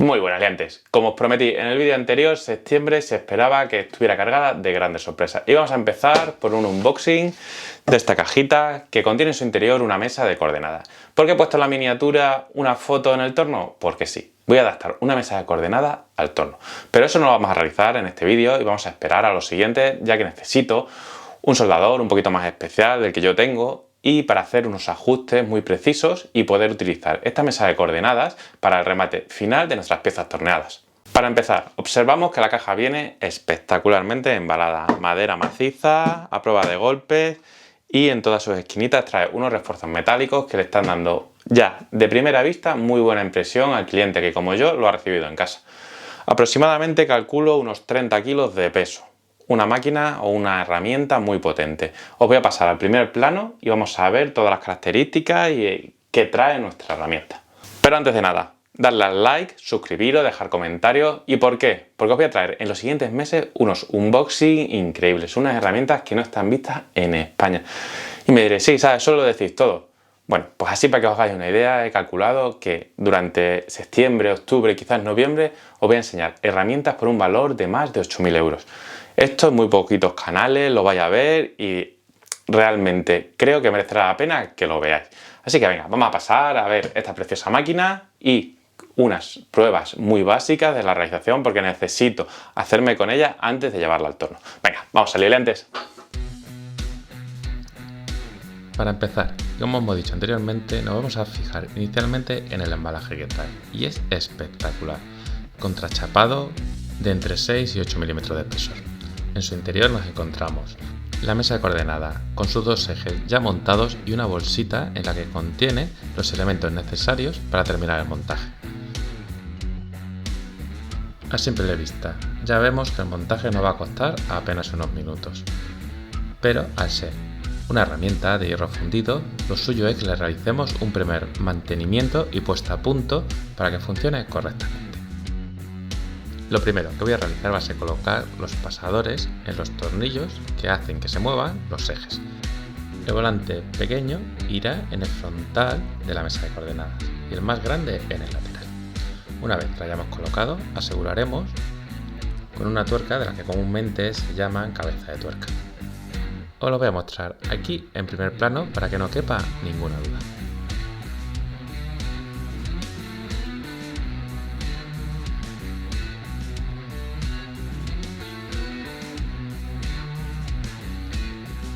Muy buenas, liantes. Como os prometí en el vídeo anterior, septiembre se esperaba que estuviera cargada de grandes sorpresas. Y vamos a empezar por un unboxing de esta cajita que contiene en su interior una mesa de coordenadas. ¿Por qué he puesto en la miniatura una foto en el torno? Porque sí, voy a adaptar una mesa de coordenadas al torno. Pero eso no lo vamos a realizar en este vídeo y vamos a esperar a los siguientes, ya que necesito un soldador un poquito más especial del que yo tengo y para hacer unos ajustes muy precisos y poder utilizar esta mesa de coordenadas para el remate final de nuestras piezas torneadas. Para empezar, observamos que la caja viene espectacularmente embalada, madera maciza, a prueba de golpes y en todas sus esquinitas trae unos refuerzos metálicos que le están dando ya de primera vista muy buena impresión al cliente que como yo lo ha recibido en casa. Aproximadamente calculo unos 30 kilos de peso. Una máquina o una herramienta muy potente. Os voy a pasar al primer plano y vamos a ver todas las características que trae nuestra herramienta. Pero antes de nada, darle al like, suscribiros, dejar comentarios. ¿Y por qué? Porque os voy a traer en los siguientes meses unos unboxing increíbles, unas herramientas que no están vistas en España. Y me diréis, sí, ¿sabes? Solo decís todo. Bueno, pues así para que os hagáis una idea, he calculado que durante septiembre, octubre, quizás noviembre, os voy a enseñar herramientas por un valor de más de 8.000 euros. Esto en muy poquitos canales lo vais a ver y realmente creo que merecerá la pena que lo veáis. Así que venga, vamos a pasar a ver esta preciosa máquina y unas pruebas muy básicas de la realización porque necesito hacerme con ella antes de llevarla al torno. Venga, vamos a salir antes. Para empezar, como hemos dicho anteriormente, nos vamos a fijar inicialmente en el embalaje que trae y es espectacular, contrachapado de entre 6 y 8 milímetros de espesor. En su interior nos encontramos la mesa de coordenadas con sus dos ejes ya montados y una bolsita en la que contiene los elementos necesarios para terminar el montaje. A simple vista, ya vemos que el montaje nos va a costar apenas unos minutos, pero al ser una herramienta de hierro fundido, lo suyo es que le realicemos un primer mantenimiento y puesta a punto para que funcione correctamente. Lo primero que voy a realizar va a ser colocar los pasadores en los tornillos que hacen que se muevan los ejes. El volante pequeño irá en el frontal de la mesa de coordenadas y el más grande en el lateral. Una vez que lo hayamos colocado, aseguraremos con una tuerca de la que comúnmente se llaman cabeza de tuerca. Os lo voy a mostrar aquí en primer plano para que no quepa ninguna duda.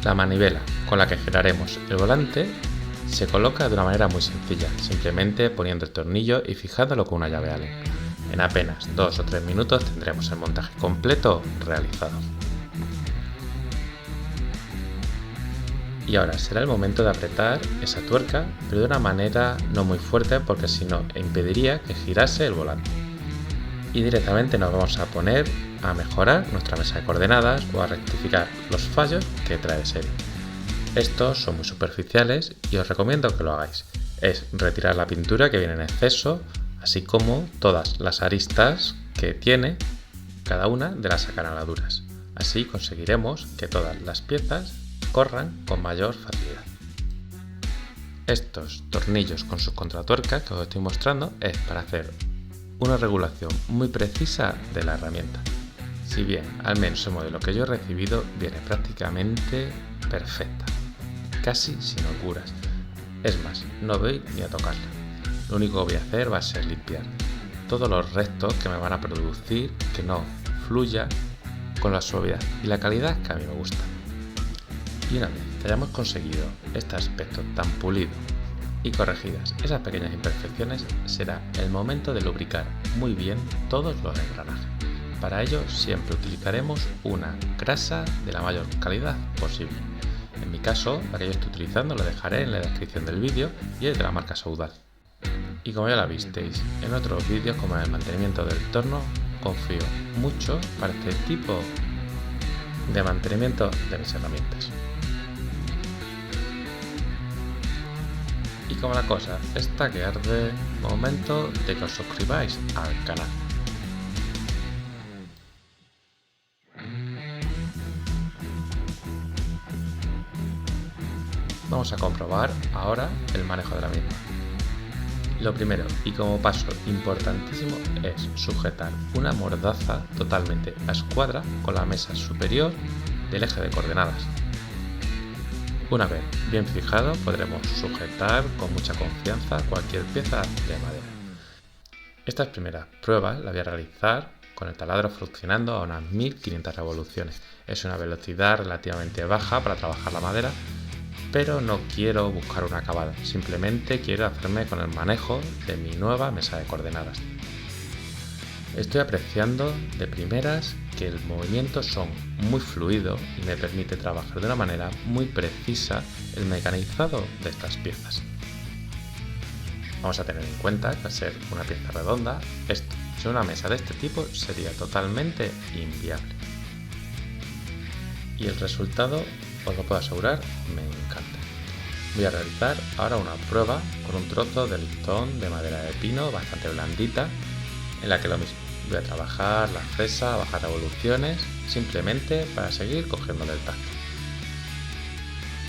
La manivela con la que giraremos el volante se coloca de una manera muy sencilla, simplemente poniendo el tornillo y fijándolo con una llave Allen. En apenas 2 o 3 minutos tendremos el montaje completo realizado. Y ahora será el momento de apretar esa tuerca, pero de una manera no muy fuerte porque si no impediría que girase el volante. Y directamente nos vamos a poner a mejorar nuestra mesa de coordenadas o a rectificar los fallos que trae de serie. Estos son muy superficiales y os recomiendo que lo hagáis. Es retirar la pintura que viene en exceso, así como todas las aristas que tiene cada una de las acanaladuras. Así conseguiremos que todas las piezas corran con mayor facilidad. Estos tornillos con sus contratuercas que os estoy mostrando es para hacer una regulación muy precisa de la herramienta. Si bien al menos el modelo que yo he recibido viene prácticamente perfecta, casi sin holguras. Es más, no voy ni a tocarla. Lo único que voy a hacer va a ser limpiar todos los restos que me van a producir que no fluya con la suavidad y la calidad que a mí me gusta. Y una vez que hayamos conseguido este aspecto tan pulido y corregidas esas pequeñas imperfecciones, será el momento de lubricar muy bien todos los engranajes. Para ello siempre utilizaremos una grasa de la mayor calidad posible. En mi caso, la que yo estoy utilizando la dejaré en la descripción del vídeo y es de la marca Soudal. Y como ya la visteis en otros vídeos como en el mantenimiento del torno, confío mucho para este tipo de mantenimiento de mis herramientas. Y como la cosa está que arde, momento de que os suscribáis al canal. Vamos a comprobar ahora el manejo de la misma. Lo primero, y como paso importantísimo, es sujetar una mordaza totalmente a escuadra con la mesa superior del eje de coordenadas. Una vez bien fijado, podremos sujetar con mucha confianza cualquier pieza de madera. Estas primeras pruebas las voy a realizar con el taladro funcionando a unas 1500 revoluciones. Es una velocidad relativamente baja para trabajar la madera, pero no quiero buscar un acabado, simplemente quiero hacerme con el manejo de mi nueva mesa de coordenadas. Estoy apreciando de primeras que el movimiento son muy fluido y me permite trabajar de una manera muy precisa el mecanizado de estas piezas. Vamos a tener en cuenta que al ser una pieza redonda, esto, si una mesa de este tipo, sería totalmente inviable. Y el resultado, os lo puedo asegurar, me encanta. Voy a realizar ahora una prueba con un trozo de listón de madera de pino bastante blandita, en la que lo mismo, voy a trabajar la cesa, bajar revoluciones, simplemente para seguir cogiéndole el tacto.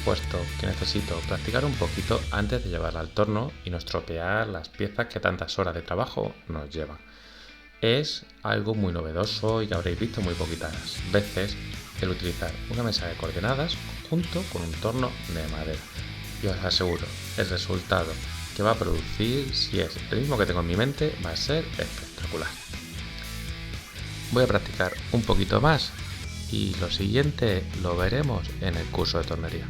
Puesto que necesito practicar un poquito antes de llevarla al torno y no estropear las piezas que tantas horas de trabajo nos llevan. Es algo muy novedoso y que habréis visto muy poquitas veces el utilizar una mesa de coordenadas junto con un torno de madera. Y os aseguro, el resultado que va a producir, si es el mismo que tengo en mi mente, va a ser espectacular. Voy a practicar un poquito más y lo siguiente lo veremos en el curso de tornería.